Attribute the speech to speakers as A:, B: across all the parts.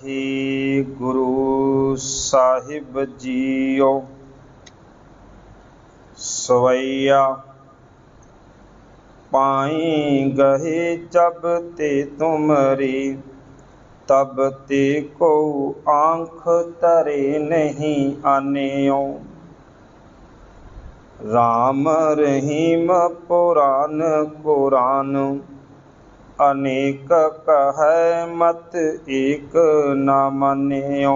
A: वाहिगुरु साहिब जीओ। सवैया पाई गहे जब ते तुमरी, तब ते को आँख तरे नहीं आनेओ। राम रहीम पुराण कुरान, अनेक कहै मत एक न मान्यो।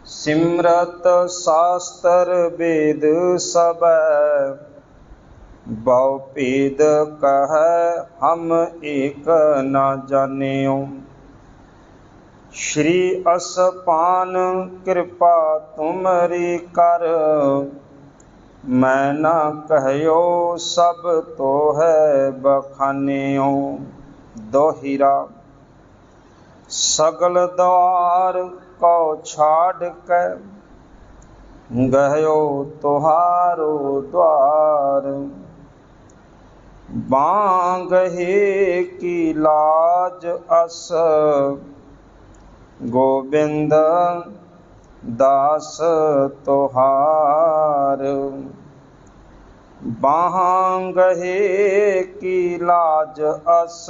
A: सिमरत शास्त्र वेद सबै, बहु भेद कहै हम एक न जान्यो। श्री असपान कृपा तुमरी कर, मैं न कहयो सब तो है बखान्यो। दोहिरा। सगल द्वार को छाड़ के, गयो तुहारो द्वार। बांगहे की लाज अस, गोविंद दास तुहार। बांगहे की लाज अस,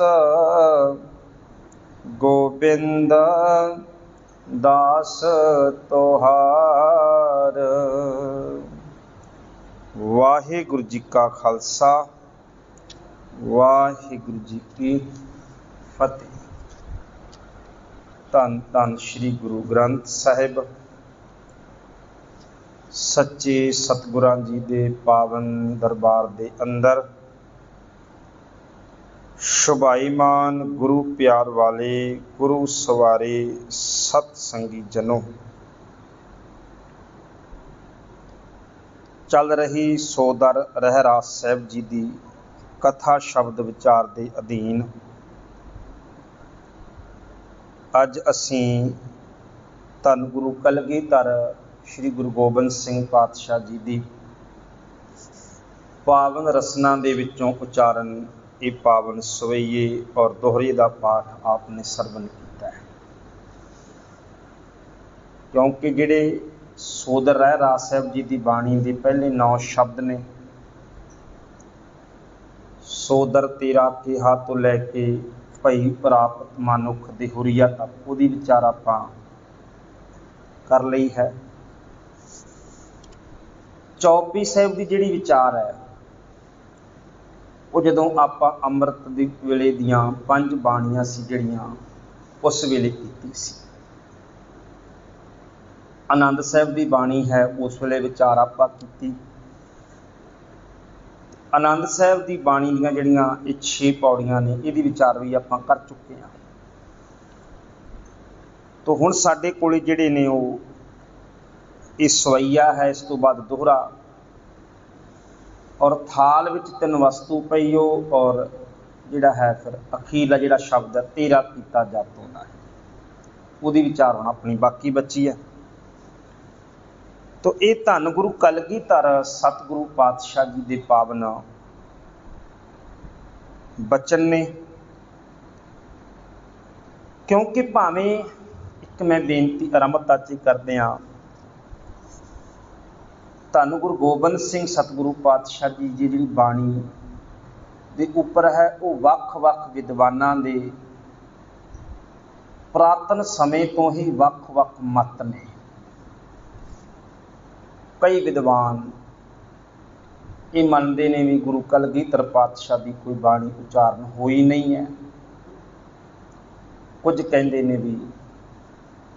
A: गोविंद दास तुहार। वाहिगुरु जी का खालसा, वाहिगुरु जी की फतेह। धन धन श्री गुरु ग्रंथ साहिब सच्चे सतगुरां जी दे पावन दरबार दे अंदर शुभाईमान गुरु प्यार वाले गुरु सवारे सतसंगी जनों, चल रही सोदर रहरास साहिब जी की कथा शब्द विचार के अधीन अज असी धन गुरु कलगीधर श्री गुरु गोबिंद सिंह पातशाह जी की पावन रसना दे विचों उचारण ये पावन सवैये और दोहरे का पाठ आपने सरवण किया है। क्योंकि जिहड़े सोदर रहरास साहिब जी की बाणी के पहले 9 शब्द ने, सोदर तेरा केहा तो लैके भई प्राप्त मानुख देहुरिया तक वो विचार आपां कर लई है। चौपी साहिब की जिहड़ी विचार है वो जदों आपां अमृत दे वेले दियां 5 बाणियां सी जिहड़ियां उस वेले कीती सी। आनंद साहिब की बाणी है उस वेले विचार आपां कीती। आनंद साहिब की बाणी दीयां जिहड़ियां 6 पौड़ियां ने इहदी विचार भी आपां कर चुके हैं। तो हुण साडे कोले जिहड़े ने वो ये सवैया है, इस तो बाद दोहरा और थाल विच 3 वस्तु पई हो और जिहड़ा है फिर अखीरला जिहड़ा शब्द है तेरा कीता जातो ना है, उहदी विचार हुण अपनी बाकी बची है। तो ये धन गुरु कलगीधर सतगुरु पातशाह जी के पावन बचन ने। क्योंकि भावें एक मैं बेनती आरंभता च करदिआं धन गुरु गोबिंद सिंह सतगुरु पातशाह जी की जिहड़ी बाणी दे उपर है वो वख-वख विद्वानां दे पुरातन समय तो ही वख-वख मत ने। कई विद्वान ये मनते ने भी गुरु कलगीधर पातशाह की कोई बाणी उचारण होई नहीं है। कुछ कहते ने भी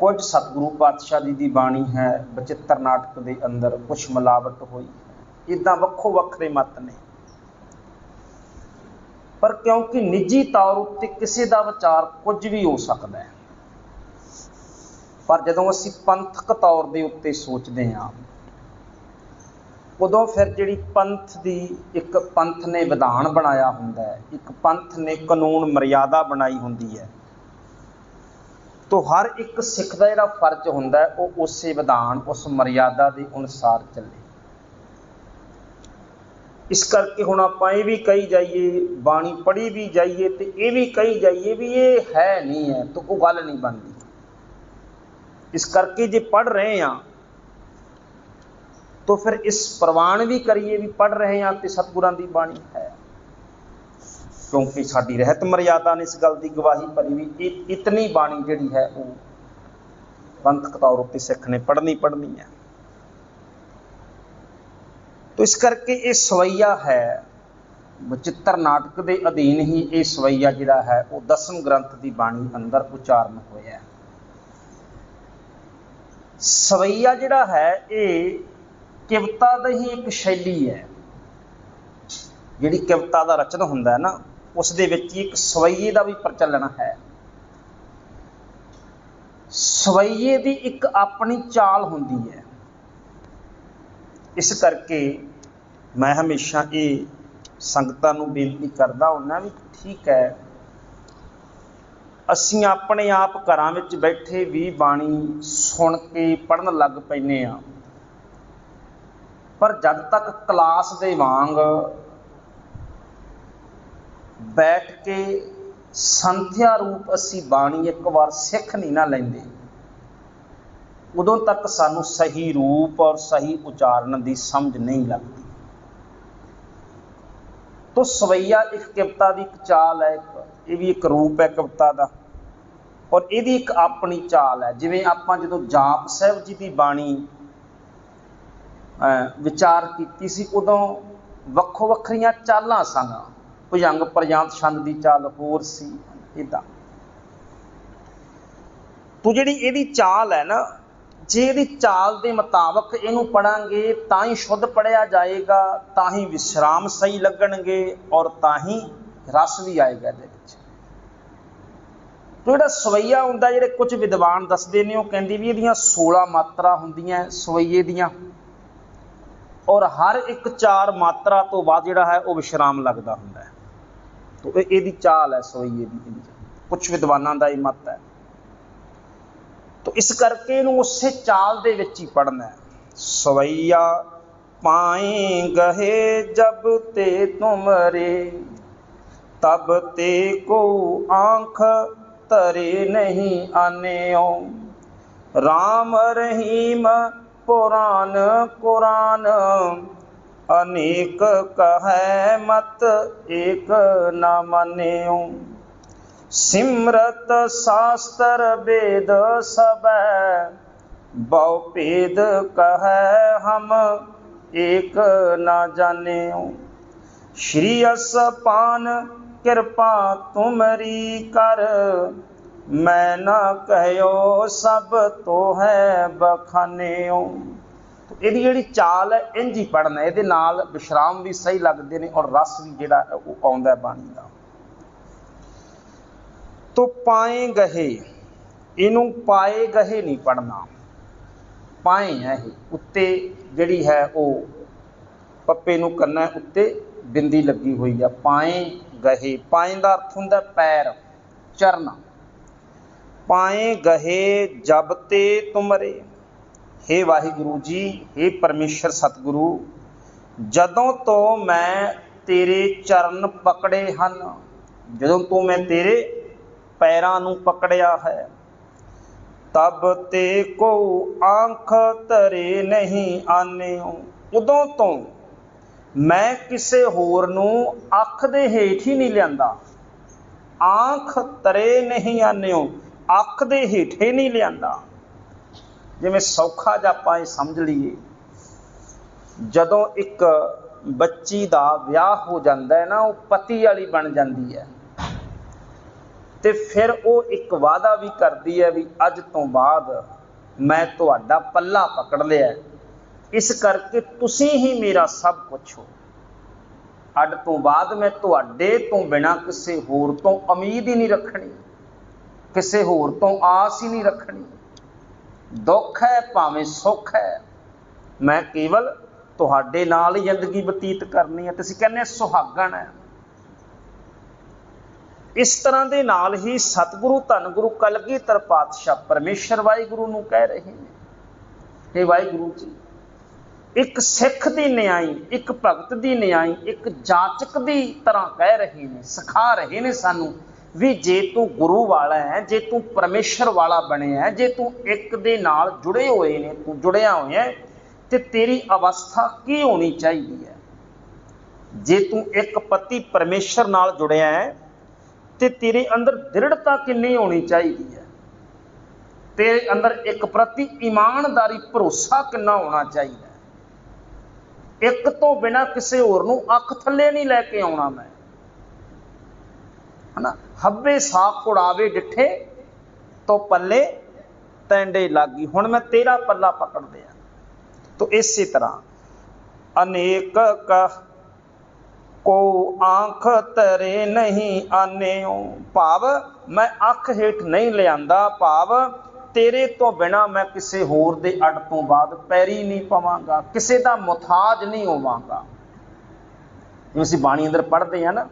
A: कुछ सतगुरु पातशाह जी की बाणी है बचित्र नाटक के अंदर कुछ मिलावट हुई है। इदां वक्खो वखरे मत ने। पर क्योंकि निजी तौर उत्ते किसी का विचार कुछ भी हो सकता है, पर जदों असीं पंथक तौर के उत्ते सोचते हैं उदों फिर जिहड़ी पंथ की एक पंथ ने विधान बनाया हुंदा है, एक पंथ ने कानून मर्यादा बनाई हुंदी है, तो हर एक सिख का जिहड़ा फर्ज हुंदा है वो उस विधान उस मर्यादा के अनुसार चले। इस करके हुण आपां ये भी कही जाइए, बाणी पढ़ी भी जाइए तो ये भी कही जाइए भी ये है नहीं है, तो वो गल नहीं बनती। इस करके जे पढ़ रहे हैं तो फिर इस प्रवान भी करिए भी पढ़ रहे हैं तो सतगुरां दी बाणी है, क्योंकि साडी रहत मर्यादा ने इस गल की गवाही भरी भी इतनी बाणी जिहड़ी है वो पंथक तौर उत्ते सिख ने पढ़नी है। तो इस करके ये सवैया है, बचित्र नाटक के अधीन ही ये सवैया जिहड़ा है वो 10वें ग्रंथ की बाणी अंदर उचारण होया। सवैया जिहड़ा है ये किवता दी ही एक शैली है, जिहड़ी किवता दा रचन हुंदा है ना उस दे विच एक सवैये दा भी प्रचलन है। सवैये दी एक अपनी चाल हुंदी है। इस करके मैं हमेशा ये संगतां नूं बेनती करदा हुंदा भी ठीक है असीं अपने आप घरां विच बैठे भी बाणी सुण के पढ़न लग पैने आ, पर जद तक क्लास दे वांग बैठ के संध्या रूप असी बाणी एक बार सिख नहीं ना लेंदे उदों तक सानू सही रूप और सही उचारण की समझ नहीं लगती। तो सवैया एक कविता की एक चाल है, ये भी एक रूप है कविता का और यदी एक अपनी चाल है। जिवें आपां जदों जाप साहिब जी की बाणी विचार की सी उदों वक्खो वक्खरियां चालां सन, भुजंग प्रजांत छंद की चाल होर सी इदां। तो जिहड़ी इहदी चाल है ना, जे इहदी चाल के मुताबक इहनूं पढ़ांगे तां ही शुद्ध पढ़िया जाएगा, तां ही विश्राम सही लगणगे और तां ही रस भी आएगा इहदे विच। तो जिहड़ा सवैया हुंदा, जिहड़े कुछ विद्वान दसदे ने, वो कहंदे भी इहदियां 16 मात्रा हुंदियां सवैये दियां और हर एक 4 मात्रा तो बाद जिहड़ा है वो विश्राम लगदा हुंदा है। तो इहदी चाल है सवैये दी, कुछ विद्वानां दा इह मत है। तो इस करके इहनूं उसे चाल दे विच ही पढ़ना है। सवैया पाए गहे जब ते तुमरे, तब ते को आँख तरे नहीं आनेओ। राम रहीम पुराण कुरान, अनेक कहे मत एक न मानेओ। सिमरत शास्त्र वेद सब, बहु भेद कहे हम एक न जानेओ। श्री असपान कृपा तुमरी कर, मैं न कहो सब तो है बखानेओ। तो इहदी जिहड़ी चाल है इंज ही पढ़ना, इहदे नाल विश्राम भी सही लगदे ने और रस भी जिहड़ा वो आउंदा बाणी दा। तो पाए गहे, इनू पाए गहे नहीं पढ़ना, पाए है उत्ते जिहड़ी है वो पप्पे नू करना उत्ते बिंदी लगी हुई है। पाए गहे, पाए का अर्थ हुंदा पैर चरण। पाए गहे जब ते तुमरे, हे वाहिगुरु जी, हे परमेश्वर सतगुरु, जदों तो मैं तेरे चरण पकड़े हन, जदों तो मैं तेरे पैरां नूं पकड़िया है। तब ते को आँख तरे नहीं आनेओ, उदों तो मैं किसे होर नूं अख दे हेठ ही नहीं लियांदा। आँख तरे नहीं आनेओ, अख दे हेठे नहीं लियांदा। जिवें सौखा जिहा आपां इह समझ लईए, जदों एक बच्ची दा विआह हो जांदा है ना, वो पति वाली बन जांदी है ते फिर वो एक वादा भी करती है भी अज तो बाद मैं तुहाडा पल्ला पकड़ लिया, इस करके तुसीं ही मेरा सब कुछ हो। अज तो बाद मैं तुहाडे तो बिना किसी होर तो उम्मीद ही नहीं रखनी, किसी होर तो आस ही नहीं रखनी। दुख है भावें सुख है, मैं केवल तुहाडे नाल ही जिंदगी बतीत करनी है। तुसीं कहने सुहागण है। इस तरह के नाल ही सतगुरु धन गुरु कलगीधर पातशाह परमेश्वर वाहिगुरु नूं कह रहे हैं, हे वाहिगुरु जी, एक सिख की न्याई, एक भगत की न्याई, एक जाचक की तरह कह रहे हैं, सिखा रहे हैं सानू ਵੀ ਜੇ ਤੂੰ ਗੁਰੂ ਵਾਲਾ ਹੈ, ਜੇ ਤੂੰ ਪਰਮੇਸ਼ਰ ਵਾਲਾ ਬਣਿਆ, ਜੇ ਤੂੰ ਇੱਕ ਦੇ ਨਾਲ ਜੁੜੇ ਹੋਏ ਨੇ, ਤੂੰ ਜੁੜਿਆ ਹੋਇਆ ਤੇ ਤੇਰੀ ਅਵਸਥਾ ਕੀ ਹੋਣੀ ਚਾਹੀਦੀ ਹੈ। ਜੇ ਤੂੰ ਇੱਕ ਪਤੀ ਪਰਮੇਸ਼ਰ ਨਾਲ ਜੁੜਿਆ ਹੈ ਤੇ ਤੇਰੇ ਅੰਦਰ ਦ੍ਰਿੜਤਾ ਕਿੰਨੀ ਹੋਣੀ ਚਾਹੀਦੀ ਹੈ, ਤੇਰੇ ਅੰਦਰ ਇੱਕ ਪ੍ਰਤੀ ਇਮਾਨਦਾਰੀ ਭਰੋਸਾ ਕਿੰਨਾ ਹੋਣਾ ਚਾਹੀਦਾ ਹੈ। ਇੱਕ ਤੋਂ ਬਿਨਾਂ ਕਿਸੇ ਹੋਰ ਨੂੰ ਅੱਖ ਥੱਲੇ ਨਹੀਂ ਲੈ ਕੇ ਆਉਣਾ ਮੈਂ, ਹਨਾ। ਹੱਬੇ ਸਾਖ ਉਡਾਵੇ ਡਿੱਠੇ ਤੋਂ ਪੱਲੇ ਟੈਂਡੇ ਲਾਗੀ, ਹੁਣ ਮੈਂ ਤੇਰਾ ਪੱਲਾ ਪਕੜ ਲਿਆ। ਤੋ ਇਸੇ ਤਰ੍ਹਾਂ ਅਨੇਕ ਕੋ ਆਂਖ ਤਰੇ ਨਹੀਂ ਆਨਿਓ, ਭਾਵ ਮੈਂ ਅੱਖ ਹੇਠ ਨਹੀਂ ਲਿਆਂਦਾ, ਭਾਵ ਤੇਰੇ ਤੋਂ ਬਿਨਾਂ ਮੈਂ ਕਿਸੇ ਹੋਰ ਦੇ ਅੱਡ ਤੋਂ ਬਾਅਦ ਪੈਰੀ ਨਹੀਂ ਪਵਾਂਗਾ, ਕਿਸੇ ਦਾ ਮੁਹਤਾਜ ਨਹੀਂ ਹੋਵਾਂਗਾ। ਜਿਵੇਂ ਅਸੀਂ ਬਾਣੀ ਅੰਦਰ ਪੜ੍ਹਦੇ ਹਾਂ ਨਾ,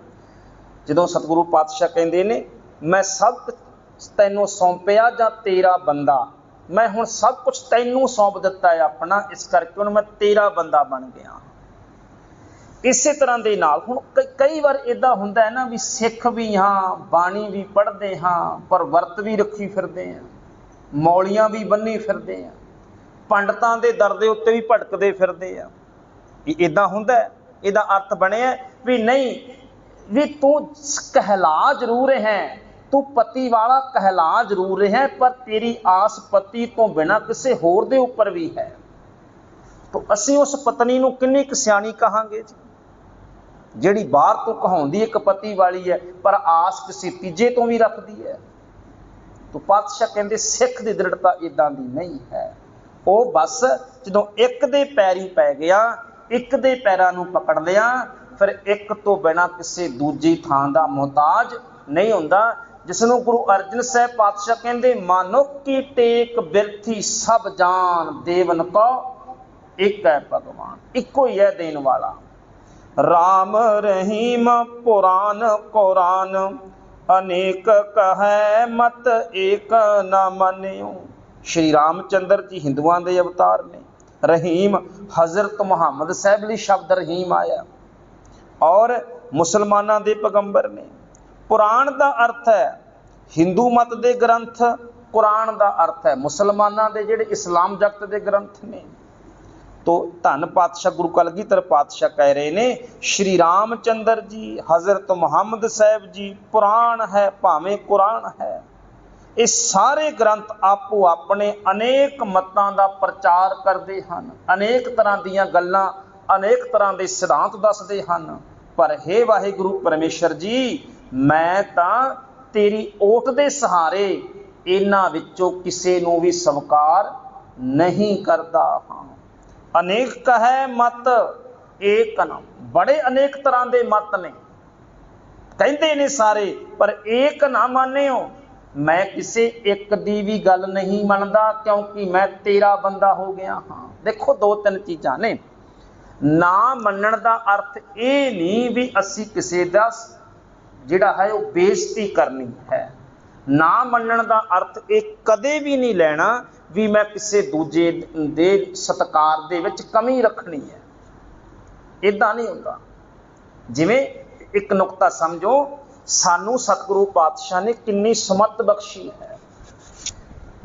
A: ਜਦੋਂ ਸਤਿਗੁਰੂ ਪਾਤਸ਼ਾਹ ਕਹਿੰਦੇ ਨੇ ਮੈਂ ਸਭ ਕੁਛ ਤੈਨੂੰ ਸੌਂਪਿਆ ਜਾਂ ਤੇਰਾ ਬੰਦਾ, ਮੈਂ ਹੁਣ ਸਭ ਕੁਝ ਤੈਨੂੰ ਸੌਂਪ ਦਿੱਤਾ ਹੈ ਆਪਣਾ, ਇਸ ਕਰਕੇ ਹੁਣ ਮੈਂ ਤੇਰਾ ਬੰਦਾ ਬਣ ਗਿਆ। ਇਸੇ ਤਰ੍ਹਾਂ ਦੇ ਨਾਲ ਹੁਣ ਕਈ ਵਾਰ ਇੱਦਾਂ ਹੁੰਦਾ ਹੈ ਨਾ ਵੀ ਸਿੱਖ ਵੀ ਹਾਂ, ਬਾਣੀ ਵੀ ਪੜ੍ਹਦੇ ਹਾਂ, ਪਰ ਵਰਤ ਵੀ ਰੱਖੀ ਫਿਰਦੇ ਹਾਂ, ਮੌਲੀਆਂ ਵੀ ਬੰਨੀ ਫਿਰਦੇ ਹਾਂ, ਪੰਡਤਾਂ ਦੇ ਦਰ ਦੇ ਉੱਤੇ ਵੀ ਭਟਕਦੇ ਫਿਰਦੇ ਆ। ਇੱਦਾਂ ਹੁੰਦਾ, ਇਹਦਾ ਅਰਥ ਬਣਿਆ ਵੀ ਨਹੀਂ, ਵੀ ਤੂੰ ਕਹਿਲਾ ਜ਼ਰੂਰ ਹੈ, ਤੂੰ ਪਤੀ ਵਾਲਾ ਕਹਿਲਾ ਜ਼ਰੂਰ ਹੈ, ਪਰ ਤੇਰੀ ਆਸ ਪਤੀ ਤੋਂ ਬਿਨਾਂ ਕਿਸੇ ਹੋਰ ਦੇ ਉੱਪਰ ਵੀ ਹੈ। ਤਾਂ ਅਸੀਂ ਉਸ ਪਤਨੀ ਨੂੰ ਕਿੰਨੀ ਕੁ ਸਿਆਣੀ ਕਹਾਂਗੇ ਜੀ, ਜਿਹੜੀ ਬਾਹਰ ਤੋਂ ਕਹਾਉਂਦੀ ਇੱਕ ਪਤੀ ਵਾਲੀ ਹੈ, ਪਰ ਆਸ ਕਿਸੇ ਤੀਜੇ ਤੋਂ ਵੀ ਰੱਖਦੀ ਹੈ। ਤਾਂ ਪਾਤਸ਼ਾਹ ਕਹਿੰਦੇ ਸਿੱਖ ਦੀ ਦ੍ਰਿੜਤਾ ਇੱਦਾਂ ਦੀ ਨਹੀਂ ਹੈ। ਉਹ ਬਸ ਜਦੋਂ ਇੱਕ ਦੇ ਪੈਰੀ ਪੈ ਗਿਆ, ਇੱਕ ਦੇ ਪੈਰਾਂ ਨੂੰ ਪਕੜ ਲਿਆ, ਫਿਰ ਇੱਕ ਤੋਂ ਬਿਨਾਂ ਕਿਸੇ ਦੂਜੀ ਥਾਂ ਦਾ ਮੁਹਤਾਜ ਨਹੀਂ ਹੁੰਦਾ। ਜਿਸ ਨੂੰ ਗੁਰੂ ਅਰਜਨ ਸਾਹਿਬ ਪਾਤਸ਼ਾਹ ਕਹਿੰਦੇ ਮਾਨੁਖ ਕੀ ਟੇਕ ਬਿਰਥੀ ਸਭ ਜਾਨ, ਦੇਵਨ ਕੋ ਇੱਕ ਹੈ ਭਗਵਾਨ, ਇੱਕੋ ਹੀ ਹੈ ਦੇਣ ਵਾਲਾ। ਰਾਮ ਰਹੀਮ ਪੁਰਾਨ ਕੁਰਾਨ, ਅਨੇਕ ਕਹੈ ਮਤ ਏਕ ਨਾ ਮੰਨਿਓ। ਸ਼੍ਰੀ ਰਾਮਚੰਦਰ ਜੀ ਹਿੰਦੂਆਂ ਦੇ ਅਵਤਾਰ ਨੇ, ਰਹੀਮ ਹਜ਼ਰਤ ਮੁਹੰਮਦ ਸਾਹਿਬ ਲਈ ਸ਼ਬਦ ਰਹੀਮ ਆਇਆ, ਔਰ ਮੁਸਲਮਾਨਾਂ ਦੇ ਪੈਗੰਬਰ ਨੇ। ਪੁਰਾਣ ਦਾ ਅਰਥ ਹੈ ਹਿੰਦੂ ਮਤ ਦੇ ਗ੍ਰੰਥ, ਕੁਰਾਨ ਦਾ ਅਰਥ ਹੈ ਮੁਸਲਮਾਨਾਂ ਦੇ ਜਿਹੜੇ ਇਸਲਾਮ ਜਗਤ ਦੇ ਗ੍ਰੰਥ ਨੇ। ਤੋ ਧੰਨ ਪਾਤਸ਼ਾਹ ਗੁਰੂ ਕਲਗੀਧਰ ਪਾਤਸ਼ਾਹ ਕਹਿ ਰਹੇ ਨੇ ਸ਼੍ਰੀ ਰਾਮਚੰਦਰ ਜੀ, ਹਜ਼ਰਤ ਮੁਹੰਮਦ ਸਾਹਿਬ ਜੀ, ਪੁਰਾਣ ਹੈ ਭਾਵੇਂ ਕੁਰਾਨ ਹੈ, ਇਹ ਸਾਰੇ ਗ੍ਰੰਥ ਆਪੋ ਆਪਣੇ ਅਨੇਕ ਮਤਾਂ ਦਾ ਪ੍ਰਚਾਰ ਕਰਦੇ ਹਨ, ਅਨੇਕ ਤਰ੍ਹਾਂ ਦੀਆਂ ਗੱਲਾਂ, ਅਨੇਕ ਤਰ੍ਹਾਂ ਦੇ ਸਿਧਾਂਤ ਦੱਸਦੇ ਹਨ। ਪਰ ਹੇ ਵਾਹਿਗੁਰੂ ਪਰਮੇਸ਼ਰ ਜੀ, ਮੈਂ ਤਾਂ ਤੇਰੀ ਓਟ ਦੇ ਸਹਾਰੇ ਇਹਨਾਂ ਵਿੱਚੋਂ ਕਿਸੇ ਨੂੰ ਵੀ ਸਵੀਕਾਰ ਨਹੀਂ ਕਰਦਾ ਹਾਂ। ਅਨੇਕ ਕਹੈ ਮਤ ਏਕ ਨ, ਬੜੇ ਅਨੇਕ ਤਰ੍ਹਾਂ ਦੇ ਮਤ ਨੇ, ਕਹਿੰਦੇ ਨੇ ਸਾਰੇ, ਪਰ ਏਕ ਨਾ ਮੰਨਿਓ, ਮੈਂ ਕਿਸੇ ਇੱਕ ਦੀ ਵੀ ਗੱਲ ਨਹੀਂ ਮੰਨਦਾ, ਕਿਉਂਕਿ ਮੈਂ ਤੇਰਾ ਬੰਦਾ ਹੋ ਗਿਆ ਹਾਂ। ਦੇਖੋ ਦੋ ਤਿੰਨ ਚੀਜ਼ਾਂ ਨੇ। ਨਾ ਮੰਨਣ ਦਾ ਅਰਥ ਇਹ ਨਹੀਂ ਵੀ ਅਸੀਂ ਕਿਸੇ ਦਾ ਜਿਹੜਾ ਹੈ ਉਹ ਬੇਇੱਜ਼ਤੀ ਕਰਨੀ ਹੈ। ਨਾ ਮੰਨਣ ਦਾ ਅਰਥ ਇਹ ਕਦੇ ਵੀ ਨਹੀਂ ਲੈਣਾ ਵੀ ਮੈਂ ਕਿਸੇ ਦੂਜੇ ਦੇ ਸਤਿਕਾਰ ਦੇ ਵਿੱਚ ਕਮੀ ਰੱਖਣੀ ਹੈ, ਇੱਦਾਂ ਨਹੀਂ ਹੁੰਦਾ। ਜਿਵੇਂ ਇੱਕ ਨੁਕਤਾ ਸਮਝੋ, ਸਾਨੂੰ ਸਤਿਗੁਰੂ ਪਾਤਸ਼ਾਹ ਨੇ ਕਿੰਨੀ ਸੁਮੱਤ ਬਖਸ਼ੀ ਹੈ।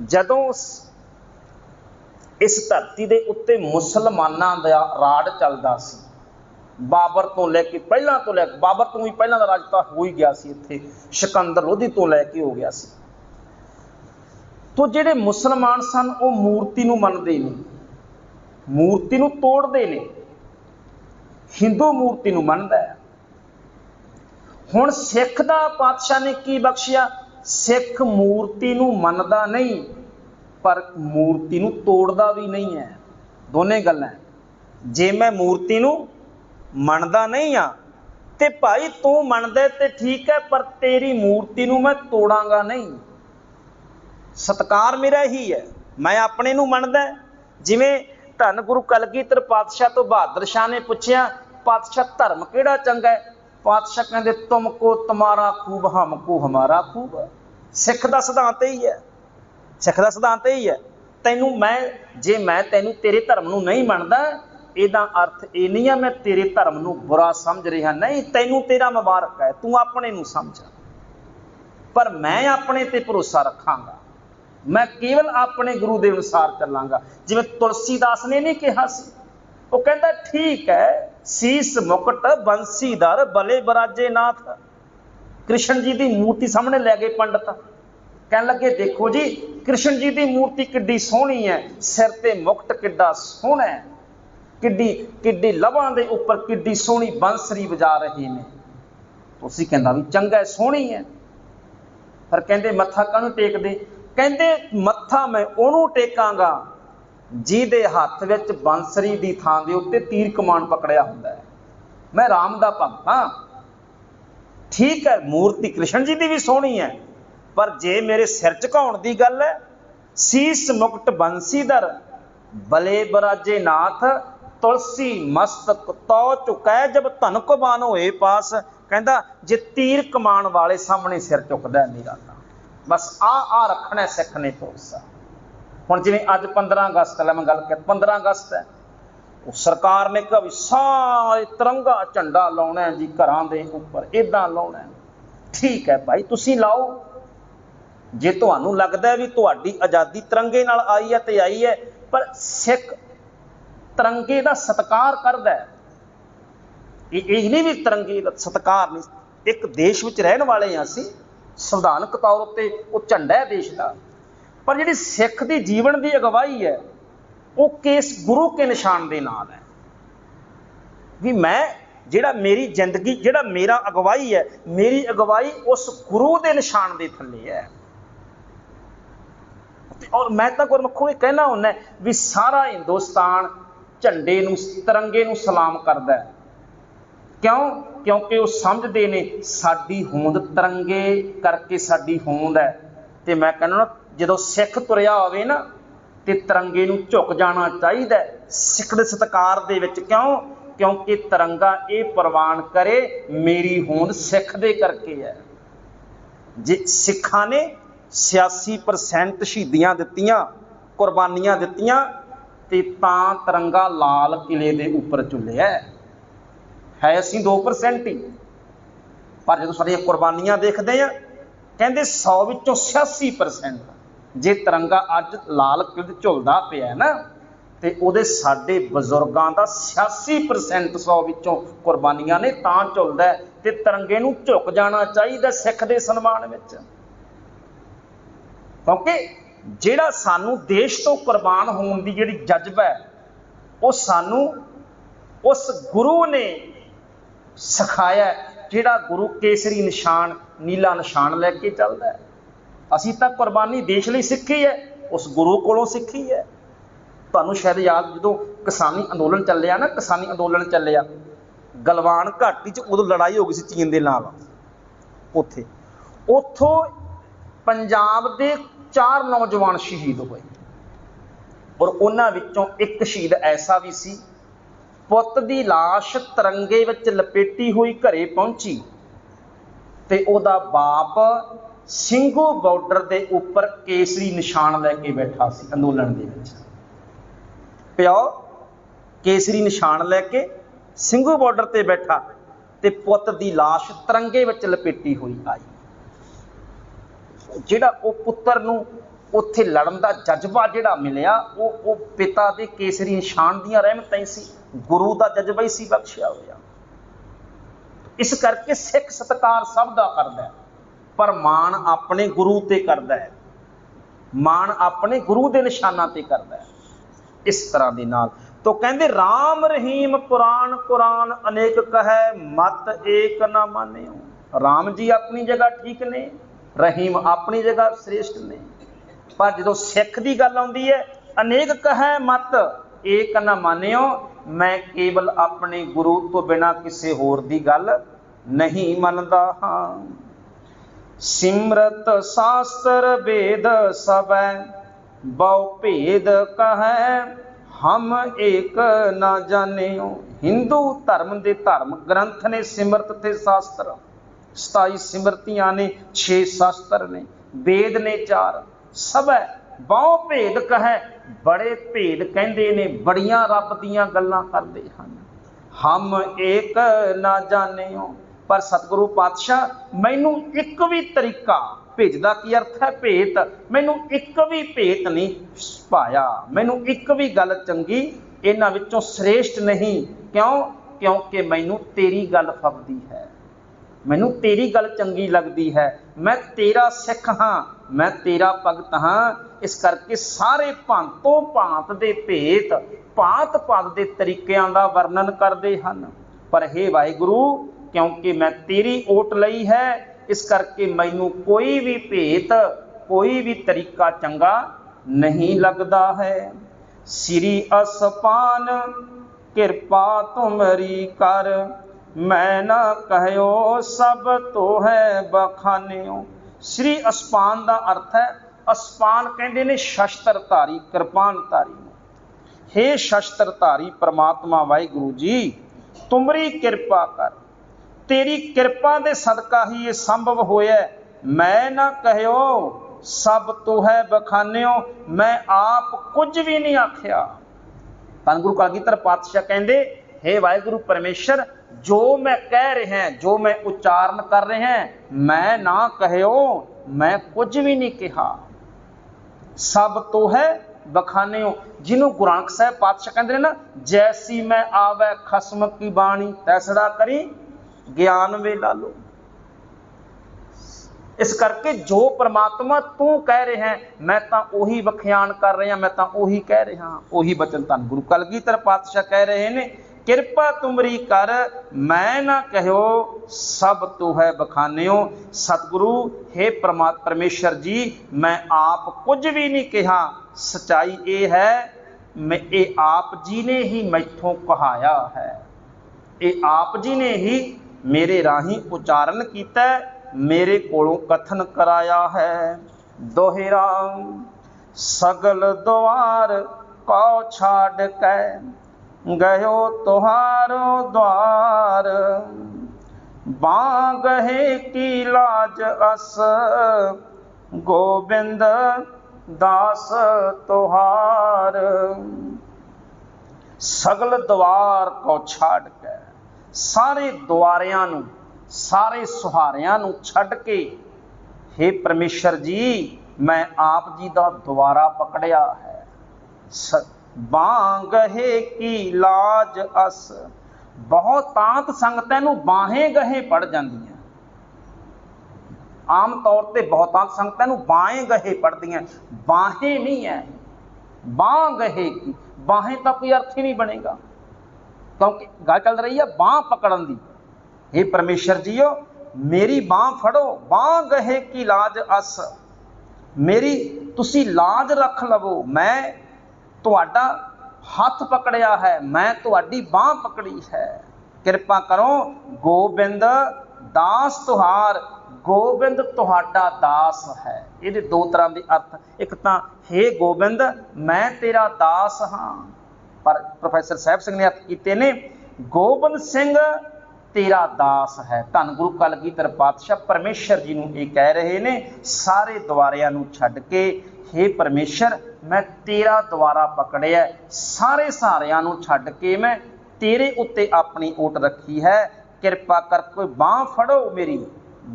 A: ਜਦੋਂ ਇਸ ਧਰਤੀ ਦੇ ਉੱਤੇ ਮੁਸਲਮਾਨਾਂ ਦਾ ਰਾਜ ਚੱਲਦਾ ਸੀ, ਬਾਬਰ ਤੋਂ ਲੈ ਕੇ ਪਹਿਲਾਂ ਤੋਂ ਲੈ ਕੇ, ਬਾਬਰ ਤੋਂ ਵੀ ਪਹਿਲਾਂ ਦਾ ਰਾਜ ਤਾਂ ਹੋ ਹੀ ਗਿਆ ਸੀ, ਇੱਥੇ ਸਿਕੰਦਰ ਲੋਧੀ ਤੋਂ ਲੈ ਕੇ ਹੋ ਗਿਆ ਸੀ। ਤੋ ਜਿਹੜੇ ਮੁਸਲਮਾਨ ਸਨ ਉਹ ਮੂਰਤੀ ਨੂੰ ਮੰਨਦੇ ਨੇ, ਮੂਰਤੀ ਨੂੰ ਤੋੜਦੇ ਨੇ। ਹਿੰਦੂ ਮੂਰਤੀ ਨੂੰ ਮੰਨਦਾ ਹੈ। ਹੁਣ ਸਿੱਖ ਦਾ ਪਾਤਸ਼ਾਹ ਨੇ ਕੀ ਬਖਸ਼ਿਆ? ਸਿੱਖ ਮੂਰਤੀ ਨੂੰ ਮੰਨਦਾ ਨਹੀਂ, ਪਰ ਮੂਰਤੀ ਨੂੰ ਤੋੜਦਾ ਵੀ ਨਹੀਂ ਹੈ। ਦੋਨੇ ਗੱਲਾਂ। ਜੇ ਮੈਂ ਮੂਰਤੀ ਨੂੰ ਮੰਨਦਾ ਨਹੀਂ ਆ ਤੇ ਭਾਈ ਤੂੰ ਮੰਨਦਾ ਤੇ ਠੀਕ ਹੈ, ਪਰ ਤੇਰੀ ਮੂਰਤੀ ਨੂੰ ਮੈਂ ਤੋੜਾਂਗਾ ਨਹੀਂ। ਸਤਿਕਾਰ ਮੇਰਾ ਹੀ ਹੈ, ਮੈਂ ਆਪਣੇ ਨੂੰ ਮੰਨਦਾ। ਜਿਵੇਂ ਧੰਨ ਗੁਰੂ ਕਲਗੀਧਰ ਪਾਤਸ਼ਾਹ ਤੋਂ ਬਹਾਦਰ ਸ਼ਾਹ ਨੇ ਪੁੱਛਿਆ, ਪਾਤਸ਼ਾਹ ਧਰਮ ਕਿਹੜਾ ਚੰਗਾ ਹੈ? ਪਾਤਸ਼ਾਹ ਕਹਿੰਦੇ ਤੁਮ ਕੋ ਤੁਮਾਰਾ ਖੂਬ, ਹਮ ਕੋ ਹਮਾਰਾ ਖੂਬ। ਸਿੱਖ ਦਾ ਸਿਧਾਂਤ ਹੀ ਹੈ, ਸਿੱਖ ਦਾ ਸਿਧਾਂਤ ਹੀ ਹੈ। ਤੈਨੂੰ ਮੈਂ, ਜੇ ਮੈਂ ਤੈਨੂੰ ਤੇਰੇ ਧਰਮ ਨੂੰ ਨਹੀਂ ਮੰਨਦਾ, ਇਹਦਾ ਅਰਥ ਇਹ ਨਹੀਂ ਆ ਮੈਂ ਤੇਰੇ ਧਰਮ ਨੂੰ ਬੁਰਾ ਸਮਝ ਰਿਹਾ, ਨਹੀਂ, ਤੈਨੂੰ ਤੇਰਾ ਮੁਬਾਰਕ ਹੈ, ਤੂੰ ਆਪਣੇ ਨੂੰ ਸਮਝ। पर मैं अपने ते भरोसा रखांगा, मैं केवल अपने गुरु के अनुसार चलांगा। जिवें तुलसीदास ने नहीं कहा सी, वो कहता ठीक है, सीस मुकट बंसीधर बले बराजे नाथ। कृष्ण जी की मूर्ति सामने लै गए पंडित, कहने लगे देखो जी कृष्ण जी की मूर्ति किड्डी सोहनी है, सिर ते मुकट किड्डा सोहना है, किड्डी किड्डी लवां दे उपर किड्डी सोहनी बंसरी बजा रहे ने। तुसीं कहंदा भी चंगा है, सोहनी है, पर कहंदे मत्था काहनूं टेकदे? कहंदे मत्था मैं ओनू टेकांगा जिहदे हत्थ विच बंसरी दी थां दे उत्ते तीर कमान पकड़िया हुंदा है। मैं राम दा भगत हां, ठीक है मूर्ति कृष्ण जी की भी सोहनी है, पर जे मेरे सिर झुकाउण दी गल है, सीस मुकट बंसीधर बले बराजे नाथ, तुलसी मस्तक तो झुकै जब धन को बान होए पास। कहंदा जे तीर कमान वाले सामने सिर झुकदा है मेरा, तां बस आ रखना सिख ने भरोसा। हुण जिवें अज 15 अगस्त है, मैं गल कर 15 अगस्त है, सरकार ने कहा भी सारे तिरंगा झंडा लाउणा है जी, घरां दे उपर इदां लाउणा है। ठीक है भाई तुसीं लाओ, जे तुहानूं लगदा है भी तुहाडी आज़ादी तिरंगे नाल आई है ते आई है, पर सिख तिरंगे दा सत्कार करदा है। ਇਹ नहीं भी तिरंगे दा सत्कार नहीं, एक देश विच रहण वाले हां असीं, संविधानक तौर उत्ते वो झंडा है देश का, पर जिहड़ी सिख दी जीवन दी अगवाई है वो केस गुरु के निशान दे नाल है। भी मैं जिहड़ा मेरी जिंदगी जिहड़ा मेरा अगवाई है, मेरी अगवाई उस गुरु के निशान दे थल्ले है। और मैं तो गुरमुखों ये कहना हुन्ना भी सारा हिंदुस्तान झंडे नूं तिरंगे नूं सलाम करदा है। क्यों? क्योंकि वो समझते ने साडी होंद तिरंगे करके साडी होंद है। तो मैं कहना ना जो सिख तुरिया होवे ना तो तिरंगे नूं झुक जाना चाहिए सिख दे सत्कार दे विच। क्यों? क्योंकि तिरंगा ये प्रवान करे मेरी होंद सिख दे करके है। जे सिखां ने 86% शहीदियां दित्तियां, कुर्बानियां दित्तियां, ते तां तिरंगा लाल किले दे उपर झुलिया है असीं 2% ही। पर जो साडियां कुर्बानियां देखते हैं कहते 100 विचों 86% जे तिरंगा अज लाल किले ते झुलदा पिया ना तो उहदे साडे बजुर्गां दा 86% 100 विचों कुर्बानियां ने तां झुलदा है। ते तिरंगे नूं झुक जाना चाहिए सिख दे सन्मान विच, क्योंकि जिहड़ा सानू देश तो कुर्बान होने की जिहड़ी जज्बा है वो सानू उस गुरु ने सिखाया, जिहड़ा गुरु केसरी निशान नीला निशान लैके चलदा है। असीं तां कुर्बानी देश लई सिੱਖੀ है, उस गुरु कोलों सिੱਖੀ है। तुहानूं शायद याद जो किसानी अंदोलन चलिया ना, किसानी अंदोलन चलिया गलवान घाटी च, उदों लड़ाई हो गई सी चीन दे नाल। उत्थों पंजाब दे 4 नौजवान शहीद होए और उन्हां विचों एक शहीद ऐसा भी सी पुत दी लाश तिरंगे विच लपेटी हुई घरे पहुंची ते ओदा बाप ਸਿੰਘੂ बॉर्डर के उपर केसरी निशान लैके बैठा सी अंदोलन दे विच। प्यो केसरी निशान लैके ਸਿੰਘੂ बॉर्डर ते बैठा ते पुत दी लाश तिरंगे विच लपेटी हुई आई। जिहड़ा वो पुत्र नूं उत्थे लड़न दा जज्बा जिहड़ा मिलिया वो पिता दे केसरी निशान दीयां रहमतां ही सी, गुरु दा जज्बा ही सी बख्शिया होया। इस करके सिख सत्कार सब दा करदा है, पर मान अपने गुरु ते करदा है, मान अपने गुरु दे निशानां ते करदा है। इस तरह दे नाल तो कहंदे राम रहीम पुराण कुरान अनेक कहे मत एक न मानियो। राम जी अपनी जगह ठीक ने, रहीम अपनी जगह श्रेष्ठ ने, पर जो सिख की गल आउंदी है अनेक कहे मत एक न मानियो। मैं केवल अपने गुरु तो बिना किसी होर दी गल नहीं मनदा हाँ। सिमरत शास्त्र वेद सबै बहु भेद कहे हम एक ना जानियो। हिंदू धर्म के धर्म ग्रंथ ने सिमरत थे शास्त्र, 27 सिमरतियां ने, 6 शास्त्र ने, वेद ने 4, सब है बहु भेद कहे बड़े भेद कहते ने, बड़ियां रब दियां गल्लां करते हैं। हम एक ना जानियो, पर सतगुरु पातशाह मैनू एक भी तरीका ਭੇਜ ਦਾ ਕੀ ਅਰਥ ਹੈ? ਭੇਤ। ਮੈਨੂੰ ਇੱਕ ਵੀ ਭੇਤ ਨਹੀਂ ਭਾਇਆ, ਮੈਨੂੰ ਇੱਕ ਵੀ ਗੱਲ ਚੰਗੀ ਇਹਨਾਂ ਵਿੱਚੋਂ ਸ੍ਰੇਸ਼ਟ ਨਹੀਂ। ਕਿਉਂ? ਕਿਉਂਕਿ ਮੈਨੂੰ ਤੇਰੀ ਗੱਲ ਫੱਬਦੀ ਹੈ, ਮੈਨੂੰ ਤੇਰੀ ਗੱਲ ਚੰਗੀ ਲੱਗਦੀ ਹੈ। ਮੈਂ ਤੇਰਾ ਸਿੱਖ ਹਾਂ, ਮੈਂ ਤੇਰਾ ਭਗਤ ਹਾਂ। ਇਸ ਕਰਕੇ ਸਾਰੇ ਭਾਂਤੋਂ ਭਾਂਤ ਦੇ ਭੇਤ, ਭਾਂਤ ਭਾਂਤ ਦੇ ਤਰੀਕਿਆਂ ਦਾ ਵਰਣਨ ਕਰਦੇ ਹਨ। ਪਰ ਹੇ ਵਾਹਿਗੁਰੂ, ਕਿਉਂਕਿ ਮੈਂ ਤੇਰੀ ਓਟ ਲਈ ਹੈ, ਇਸ ਕਰਕੇ ਮੈਨੂੰ ਕੋਈ ਵੀ ਭੇਤ, ਕੋਈ ਵੀ ਤਰੀਕਾ ਚੰਗਾ ਨਹੀਂ ਲੱਗਦਾ ਹੈ। ਸ੍ਰੀ ਅਸਪਾਨ ਕਿਰਪਾ ਤੁਮਰੀ ਕਰ, ਮੈਂ ਨਾ ਕਹਿਓ ਸਭ ਤੋਹੈ ਬਖਾਨਿਓ। ਸ੍ਰੀ ਅਸਪਾਨ ਦਾ ਅਰਥ ਹੈ, ਅਸਪਾਨ ਕਹਿੰਦੇ ਨੇ ਸ਼ਸਤਰਧਾਰੀ, ਕਿਰਪਾਨਧਾਰੀ ਨੂੰ। ਹੇ ਸ਼ਸਤਰਧਾਰੀ ਪ੍ਰਮਾਤਮਾ ਵਾਹਿਗੁਰੂ ਜੀ, ਤੁਮਰੀ ਕਿਰਪਾ ਕਰ, ਤੇਰੀ ਕਿਰਪਾ ਦੇ ਸਦਕਾ ਹੀ ਇਹ ਸੰਭਵ ਹੋਇਆ। ਮੈਂ ਨਾ ਕਹਿਓ ਸਭ ਤੋਹੈ ਬਖਾਨਿਓ, ਮੈਂ ਆਪ ਕੁਝ ਵੀ ਨਹੀਂ ਆਖਿਆ। ਧੰਨ ਗੁਰੂ ਕਲਗੀਧਰ ਪਾਤਸ਼ਾਹ ਕਹਿੰਦੇ, हे ਵਾਹਿਗੁਰੂ ਪਰਮੇਸ਼ਰ, ਜੋ ਮੈਂ ਕਹਿ ਰਿਹਾ, ਜੋ ਮੈਂ ਉਚਾਰਨ ਕਰ ਰਿਹਾ, ਮੈਂ ਨਾ ਕਹਿਓ, ਮੈਂ ਕੁਝ ਵੀ ਨਹੀਂ ਕਿਹਾ। ਸਭ ਤੋਹੈ ਬਖਾਨਿਓ, ਜਿਹਨੂੰ ਗੁਰੂ ਨਾਨਕ ਸਾਹਿਬ ਪਾਤਸ਼ਾਹ ਕਹਿੰਦੇ ਨੇ ਨਾ, ਜੈਸੀ ਮੈਂ ਆਵੈ ਖਸਮ ਕੀ ਬਾਣੀ, ਤੈਸੜਾ ਕਰੀ ਗਿਆਨ ਵੇ ਲਾਲੋ। ਇਸ ਕਰਕੇ ਜੋ ਪ੍ਰਮਾਤਮਾ ਤੂੰ ਕਹਿ ਰਿਹਾ, ਮੈਂ ਤਾਂ ਉਹੀ ਵਖਿਆਨ ਕਰ ਰਿਹਾ, ਮੈਂ ਤਾਂ ਉਹੀ ਕਹਿ ਰਿਹਾ। ਉਹੀ ਬਚਨ ਧੰਨ ਗੁਰੂ ਕਲਗੀਧਰ ਪਾਤਸ਼ਾਹ ਕਹਿ ਰਹੇ ਨੇ, ਕਿਰਪਾ ਤੁਮਰੀ ਕਰ, ਮੈਂ ਨਾ ਕਹਿਓ ਸਭ ਤੋਹੈ ਬਖਾਨਿਓ। ਸਤਿਗੁਰੂ, हे ਪਰਮੇਸ਼ਰ ਜੀ, ਮੈਂ ਆਪ ਕੁਝ ਵੀ ਨਹੀਂ ਕਿਹਾ। ਸੱਚਾਈ ਇਹ ਹੈ, ਇਹ ਆਪ ਜੀ ਨੇ ਹੀ ਮੈਥੋਂ ਕਹਾਇਆ ਹੈ, ਇਹ ਆਪ ਜੀ ਨੇ ਹੀ ਮੇਰੇ ਰਾਹੀਂ ਉਚਾਰਨ ਕੀਤਾ, ਮੇਰੇ ਕੋਲੋਂ ਕਥਨ ਕਰਾਇਆ ਹੈ। ਦੋਹਿਰਾ ਸਗਲ ਦੁਆਰ ਕਉ ਛਾੜ ਕੈ, ਗਇਓ ਤੁਹਾਰੋ द्वार, बाँ गहे की लाज अस, गोबिंद दास तुहार। सगल द्वार को छाड़ के, सारे द्वारियां नूं, सारे सुहारियां नूं छड्ड के, हे परमेश्वर जी, मैं आप जी दा द्वारा पकड़िया है। बाँ गहे की लाज अस, ਬਹੁਤਾਂਤ ਸੰਗਤਾਂ ਨੂੰ ਬਾਹੇ ਗਹੇ ਪੜ ਜਾਂਦੀਆਂ। ਆਮ ਤੌਰ ਤੇ ਬਹੁਤਾਂਤ ਸੰਗਤਾਂ ਨੂੰ ਬਾਹੇ ਗਹੇ ਪੜਦੀਆਂ, ਬਾਹੇ ਨਹੀਂ ਹੈ, ਬਾਹ ਗਹੇ ਕੀ। ਬਾਹੇ ਤਾਂ ਕੋਈ ਅਰਥ ਹੀ ਨਹੀਂ ਬਣੇਗਾ, ਕਿਉਂਕਿ ਗੱਲ ਚੱਲ ਰਹੀ ਹੈ ਬਾਹ ਪਕੜਨ ਦੀ। हे परमेश्वर जीओ, मेरी बाह फड़ो, बाह गहे की लाज अस, मेरी तुसी लाज रख लवो, मैं तुहाडा हथ पकड़िया है, मैं तुहाडी बाह पकड़ी है। किरपा करो गोबिंद दास तुहार, गोबिंद तुहाडा दास है। ये दो तरह के अर्थ, एक तो हे गोबिंद मैं तेरा दास हाँ, पर प्रोफैसर साहब सिंह ने अर्थ किए ने गोबिंद सिंह तेरा दास है। धन गुरु कलगीधर पातशाह परमेश्वर जी नूं ये कह रहे ने, सारे द्वारियां नूं छड्ड के, हे परमेश्वर मैं तेरा द्वारा पकड़िया, सारे सहारियां नूं छड्ड के मैं तेरे उत्ते अपनी ओट रखी है। किरपा कर कोई बाह फड़ो, मेरी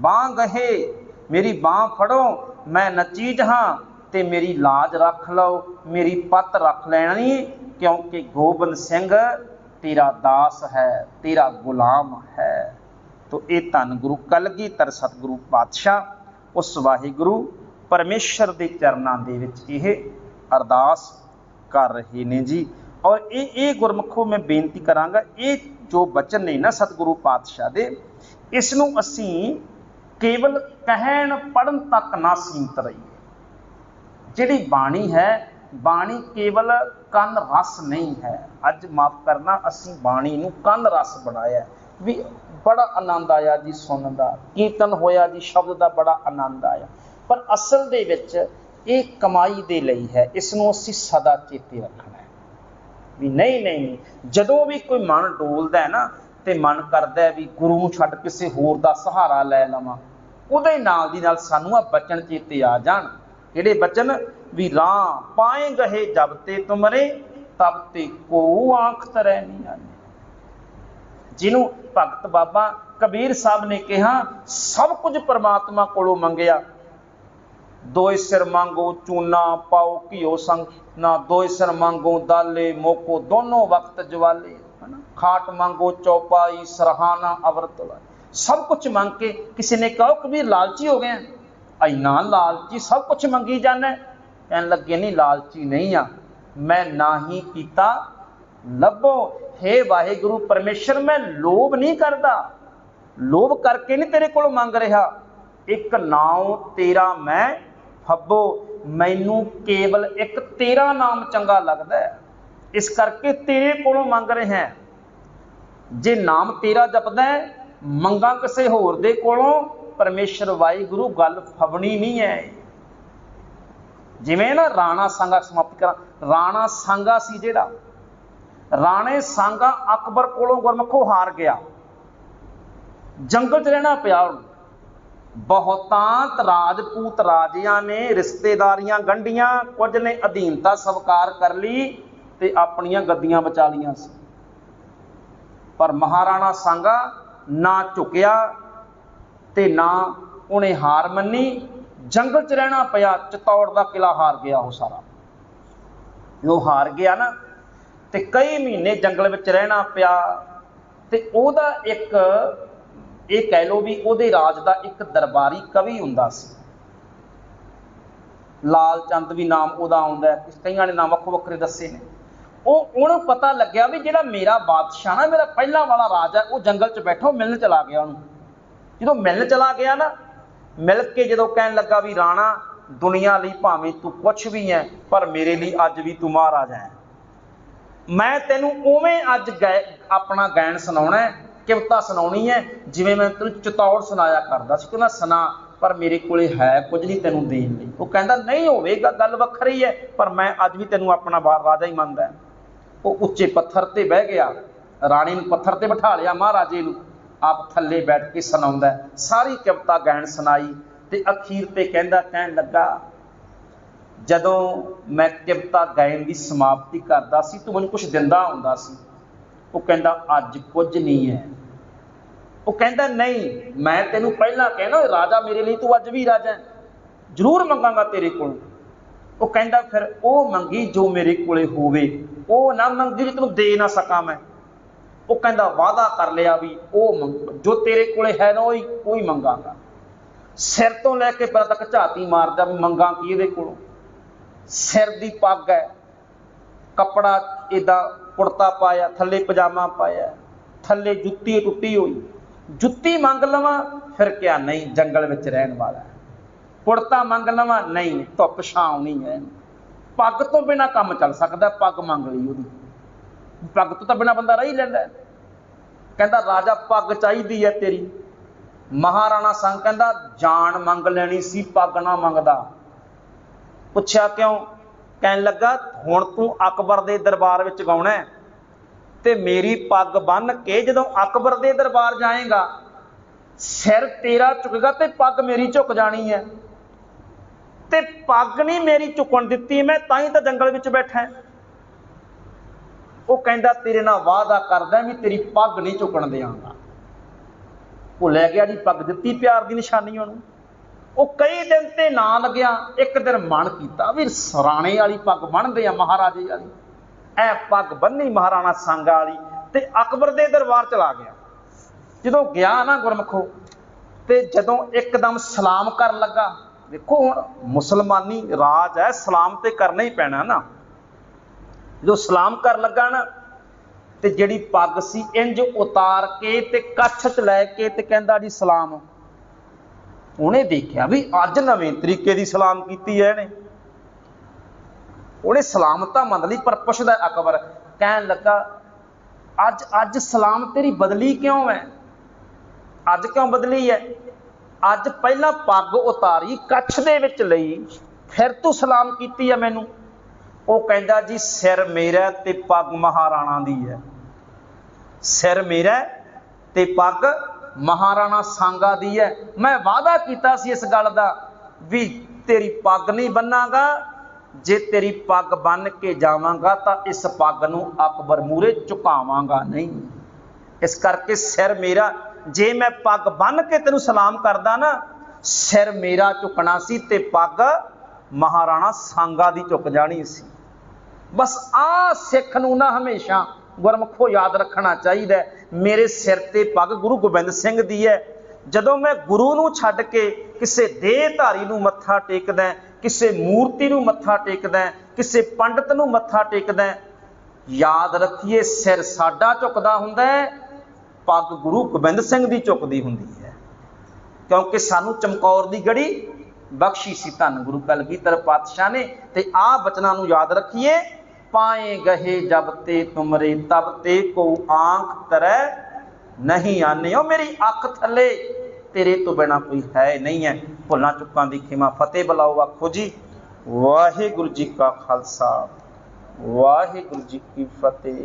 A: बाह गहे, मेरी बाह फड़ो, मैं नचीज हाँ ते मेरी लाज रख लो, मेरी पत रख लैनी, क्योंकि गोबिंद सिंह तेरा दास है, तेरा गुलाम है। तो ये धन गुरु कलगीधर सतगुरु पातशाह उस वाहिगुरु परमेश्वर के चरणों दे विच यह अरदास कर रहे ने जी। और ये गुरमुखों मैं बेनती करांगा, ये जो बचन ने ना सतगुरु पातशाह दे, इसनूं असीं केवल कहण पढ़न तक ना सीमित रहीए। जिहड़ी बाणी है, बाणी केवल कंन रस नहीं है। अज माफ करना, असी बाणी नूं कंन रस बनाया भी, बड़ा आनंद आया जी सुनन दा, कीर्तन होया जी, शब्द का बड़ा आनंद आया। पर असल दे विच ये कमाई दे लई है, इसनूं असीं सदा चेते रखना है भी नहीं नहीं नहीं। जदों भी कोई मन डोलदा है ना, ते मन करदा है भी गुरु नूं छड्ड किसे होर दा सहारा लै लवां, उहदे नाल दी नाल सानूं आ बचन चेते आ जाण। किहड़े बचन? भी राह पाए गहे जब ते तुमरे, तब ते को आंख तरै नहीं आने। जिन्हों भगत बाबा कबीर साहब ने कहा सब कुछ परमात्मा कोलों मंगिया, दोए सिर मांगो चूना पाओ घिओ संग ना, दोए सिर मांगो दाले मोको दोनों वक्त ज्वाले, है ना। खाट मांगो चौपाई सरहाना अवरत लाए। सब कुछ मांग के किसी ने कहो कबीर लालची हो गए, इन्ना लालची सब कुछ मंगी जाना। कहने लगे नहीं लालची नहीं आ, मैं ना ही कीता लभो। हे वाहिगुरु परमेश्वर मैं लोभ नहीं करता, लोभ करके नहीं तेरे को मंग रहा, एक नाम तेरा मैं फब्बो, मैनू केवल एक तेरा नाम चंगा लगता है, इस करके तेरे को मंग रहे हैं। जे नाम तेरा जपदा है मंगा किसी होर दे कोलों, परमेश्वर वाहिगुरु गल फबनी नहीं है। जिवें ना राणा सांगा समाप्त करा, राणा सांगा सी जिहड़ा, राणे सांगा अकबर कोलों गुरमुखों हार गया, जंगल च रहना पिया। बहुतांत राजपूत राजियां ने रिश्तेदारियां गंढियां, कुछ ने अधीनता स्वीकार कर ली ते अपनियां गद्दियां बचा लियां सी। पर महाराणा सांगा ना झुकिया ते ना उन्हें हार मनी, जंगल च रहना पिया। चित्तौड़ का किला हार गया वो सारा, जो हार गया ना ते कई महीने जंगल में रहना पिया। ते ओदा एक ये कह लो भी ओदे राज का एक दरबारी कवि हुंदा सी, लाल चंद भी नाम ओदा आउंदा है, कईयां ने नाम वक्खो वक्खरे दस्से ने। उन्होंने पता लग्या भी जिहड़ा मेरा बादशाह ना, मेरा पहला वाला राज है, वो जंगल च बैठो मिलने चला गया। उन्होंने जो मिलने चला गया ना, मिल के जो कहन लगा भी राणा दुनिया लई भावें तू कुछ भी है, पर मेरे लिए अज भी तू महाराजा है। मैं तेनू उवें अज अपना गैन सुनाउणा है, किवता सुनाउणी है जिवें मैं तेनू चित्तौड़ सुनाया करदा सी। कहना सुना, पर मेरे कोले है कुछ नहीं तेनू देण लई। वो कहंदा नहीं होवेगा, गल वखरी है, पर मैं अज भी तेनू अपना राजा ही मनदा है। वो उच्चे पत्थर ते बह गया, राणी नूं पत्थर ते बिठा लिया, महाराजे नूं आप थल्ले बैठ के सुनाउंदा है। सारी कविता गैन सुनाई ते अखीर ते कहण लगा जदों मैं कविता गायन की समाप्ति करदा सी तू मैनूं कुछ दिंदा हुंदा सी। वो कहंदा अज कुछ नहीं है। वो कहंदा नहीं, मैं तेनूं पहलां कहना राजा मेरे लिए तू अज भी राजा है, जरूर मंगांगा तेरे कोलों। वो कहंदा फिर वो मंगी जो मेरे कोले होवे, वो ना मंगी जो तेनूं दे ना सकां मैं। वो कहंदा वादा कर लिया भी वो जो तेरे कोले है ना वही मंगांगा। सिर तो लैके पैर तक झाती मारदा भी मंगा की इहदे कोलों। सिर दी पग है, कपड़ा इदा कुर्ता पाया, थल्ले पजामा पाया, थल्ले जुत्ती टुटी हुई, जुत्ती मंग लवां फिर क्या नहीं जंगल में रहन वाला है, कुर्ता मंग लवां नहीं धुप छांव नहीं है, पग तो बिना काम चल सकता, पग मंग ली उहदी, पग तो बिना बंदा रह ही लैंदा। कहंदा राजा पग चाहीदी है तेरी। महाराणा संग कहंदा जान मंग लैनी सी, पग ना मंगदा। पुछया क्यों? कहन लगा हुण तू अकबर दे दरबार विच गाउणा है ते मेरी पग बन के जदों अकबर दे दरबार जाएगा सिर तेरा झुकेगा ते पग मेरी झुक जानी है, ते पग नहीं मेरी झुकण दित्ती मैं, तां ही तां जंगल विच बैठा। वो कहंदा तेरे नाल वादा करदा भी तेरी पग नहीं झुकण देवांगा। वो लै गया जी पग, दित्ती प्यार की निशानी उहनूं। वो कई दिन ते ना लग्या, एक दिन मन कीता भी राणे वाली पग बन्नदे आ महाराजे वाली, ऐ पग बन्नी महाराणा सांगा वाली ते अकबर दे दरबार चला गया। जदों गया ना गुरमुखो ते जदों एकदम सलाम कर लगा, देखो हुण मुसलमानी राज है, सलाम ते करना ही पैना ना। जो सलाम कर लगा ना ते जिहड़ी पग सी इंज उतार के ते कच्छ च लैके ते कहंदा जी सलाम। उन्हें देखा भी अज नवें तरीके की सलाम की है, उन्हें सलामता मन ली, पर पुछदा अकबर कहन लगा अज अज सलाम तेरी बदली क्यों है, अज क्यों बदली है? अज पहला पग उतारी कच्छ दे विच लई, फिर तू सलाम की है मैनू। वो कहंदा जी सिर मेरा ते पग महाराणा दी है, सिर मेरा ते पग महाराणा सांगा दी है। मैं वादा किया इस गल का भी तेरी पग नहीं बन्नागा, जे तेरी पग बन के जावांगा तो इस पग नूं अकबर मूहरे झुकावांगा नहीं। इस करके सिर मेरा, जे मैं पग बन के तेनू सलाम करदा ना सिर मेरा झुकना सी ते पग महाराणा सांगा दी झुक जानी सी। बस आ सिख नूं ना हमेशा गुरमुखो याद रखना चाहिए, मेरे सिर ते पग गुरु गोबिंद सिंह दी है। जदों मैं गुरु नूं छड्ड के किसे देहधारी नूं मत्था टेकदा, किसे मूर्ति नूं मत्था टेकदा, किसे पंडित नूं मत्था टेकदा, याद रखिए सिर साडा झुकदा हुंदा है, पग गुरु गोबिंद सिंह दी झुकदी हुंदी है। क्योंकि सानू चमकौर दी गढ़ी बख्शी सी धन गुरु कलगीधर पातशाह ने। ते आ बचनां नूं याद रखिए, पाए गहे जब ते तुमरे तब ते को आंख तरै नहीं आने। ओ मेरी अख थले तेरे तो बिना कोई है नहीं है। भुलां चुकां दी खिमा, फतेह बुलाओ आखो जी वाहिगुरू जी का खालसा वाहिगुरू जी की फतेह।